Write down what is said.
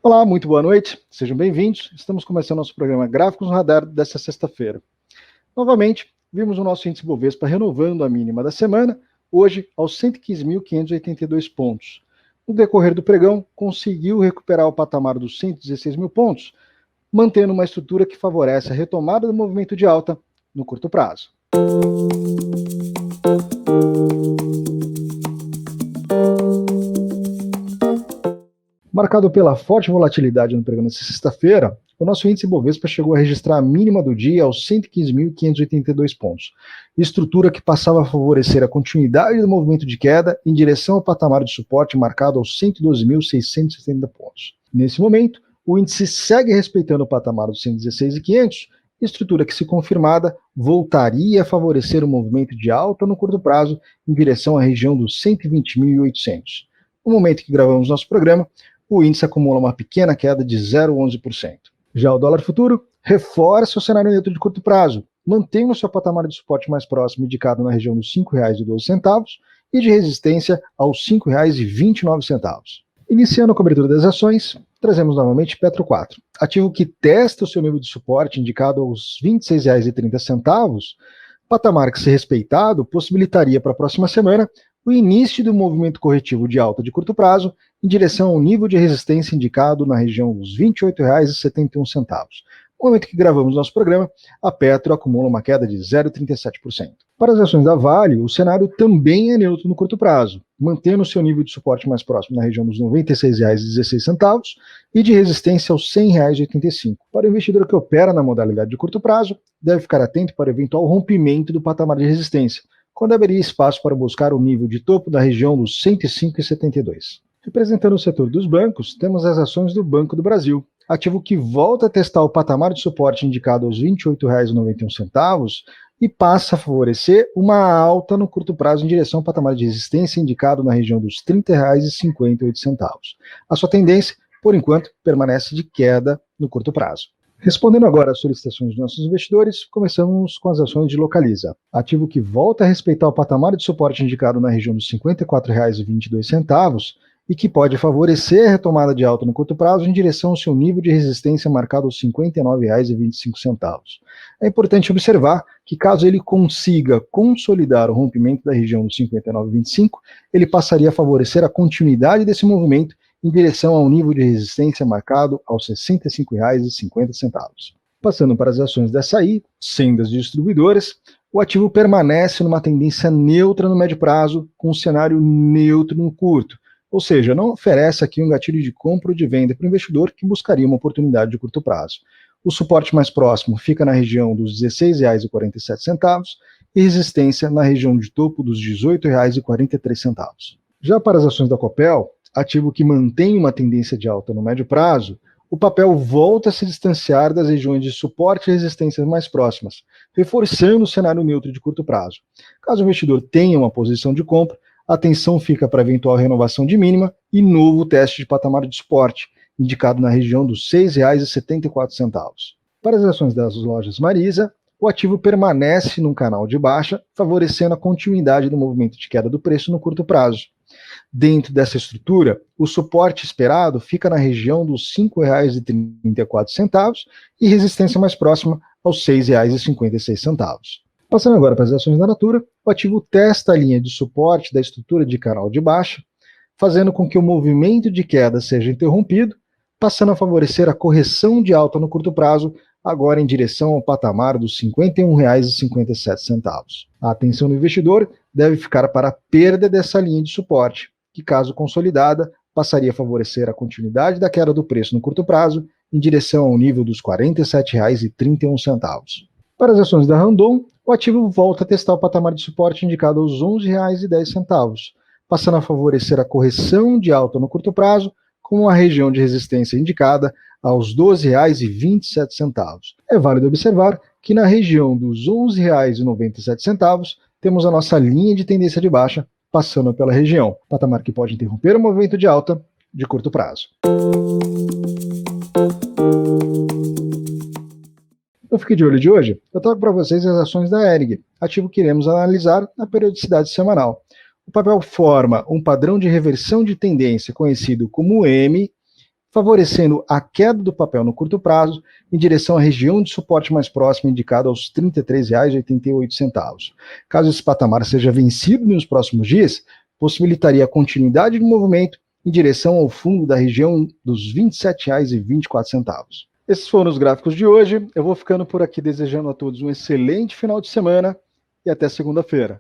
Olá, muito boa noite, sejam bem-vindos. Estamos começando nosso programa Gráficos no Radar desta sexta-feira. Novamente, vimos o nosso índice Bovespa renovando a mínima da semana, hoje aos 115.582 pontos. No decorrer do pregão, conseguiu recuperar o patamar dos 116 mil pontos, mantendo uma estrutura que favorece a retomada do movimento de alta no curto prazo. Marcado pela forte volatilidade no pregão desta sexta-feira, o nosso índice Bovespa chegou a registrar a mínima do dia aos 115.582 pontos, estrutura que passava a favorecer a continuidade do movimento de queda em direção ao patamar de suporte marcado aos 112.670 pontos. Nesse momento, o índice segue respeitando o patamar dos 116.500, estrutura que, se confirmada, voltaria a favorecer o movimento de alta no curto prazo em direção à região dos 120.800. No momento que gravamos nosso programa, o índice acumula uma pequena queda de 0,11%. Já o dólar futuro reforça o cenário neutro de curto prazo, mantém o seu patamar de suporte mais próximo indicado na região dos R$ 5,12 e de resistência aos R$ 5,29. Iniciando a cobertura das ações, trazemos novamente Petro 4, ativo que testa o seu nível de suporte indicado aos R$ 26,30, patamar que, se respeitado, possibilitaria para a próxima semana o início do movimento corretivo de alta de curto prazo em direção ao nível de resistência indicado na região dos R$ 28,71. No momento que gravamos nosso programa, a Petro acumula uma queda de 0,37%. Para as ações da Vale, o cenário também é neutro no curto prazo, mantendo seu nível de suporte mais próximo na região dos R$ 96,16 e de resistência aos R$ 100,85. Para o investidor que opera na modalidade de curto prazo, deve ficar atento para o eventual rompimento do patamar de resistência, quando haveria espaço para buscar o nível de topo da região dos 105,72. Representando o setor dos bancos, temos as ações do Banco do Brasil, ativo que volta a testar o patamar de suporte indicado aos R$ 28,91 e passa a favorecer uma alta no curto prazo em direção ao patamar de resistência indicado na região dos R$ 30,58. A sua tendência, por enquanto, permanece de queda no curto prazo. Respondendo agora às solicitações dos nossos investidores, começamos com as ações de Localiza, ativo que volta a respeitar o patamar de suporte indicado na região dos R$ 54,22 e que pode favorecer a retomada de alta no curto prazo em direção ao seu nível de resistência marcado aos R$ 59,25. É importante observar que, caso ele consiga consolidar o rompimento da região dos R$ 59,25, ele passaria a favorecer a continuidade desse movimento em direção ao nível de resistência marcado aos R$ 65,50. Passando para as ações da Açaí, sendo as distribuidoras, o ativo permanece numa tendência neutra no médio prazo, com um cenário neutro no curto, ou seja, não oferece aqui um gatilho de compra ou de venda para o investidor que buscaria uma oportunidade de curto prazo. O suporte mais próximo fica na região dos R$ 16,47 e resistência na região de topo dos R$ 18,43. Já para as ações da Copel, ativo que mantém uma tendência de alta no médio prazo, o papel volta a se distanciar das regiões de suporte e resistência mais próximas, reforçando o cenário neutro de curto prazo. Caso o investidor tenha uma posição de compra, a atenção fica para eventual renovação de mínima e novo teste de patamar de suporte, indicado na região dos R$ 6,74. Para as ações das lojas Marisa, o ativo permanece num canal de baixa, favorecendo a continuidade do movimento de queda do preço no curto prazo. Dentro dessa estrutura, o suporte esperado fica na região dos R$ 5,34 e resistência mais próxima aos R$ 6,56. Passando agora para as ações da Natura, o ativo testa a linha de suporte da estrutura de canal de baixa, fazendo com que o movimento de queda seja interrompido, passando a favorecer a correção de alta no curto prazo, agora em direção ao patamar dos R$ 51,57. A atenção do investidor deve ficar para a perda dessa linha de suporte, que, caso consolidada, passaria a favorecer a continuidade da queda do preço no curto prazo, em direção ao nível dos R$ 47,31. Para as ações da Randon, o ativo volta a testar o patamar de suporte indicado aos R$ 11,10, passando a favorecer a correção de alta no curto prazo, com a região de resistência indicada aos R$ 12,27. É válido observar que na região dos R$ 11,97 temos a nossa linha de tendência de baixa passando pela região, patamar que pode interromper o movimento de alta de curto prazo. No Fique de Olho de hoje, eu trago para vocês as ações da ERG, ativo que iremos analisar na periodicidade semanal. O papel forma um padrão de reversão de tendência conhecido como M, favorecendo a queda do papel no curto prazo em direção à região de suporte mais próxima, indicada aos R$ 33,88. Caso esse patamar seja vencido nos próximos dias, possibilitaria a continuidade do movimento em direção ao fundo da região dos R$ 27,24. Esses foram os gráficos de hoje. Eu vou ficando por aqui desejando a todos um excelente final de semana e até segunda-feira.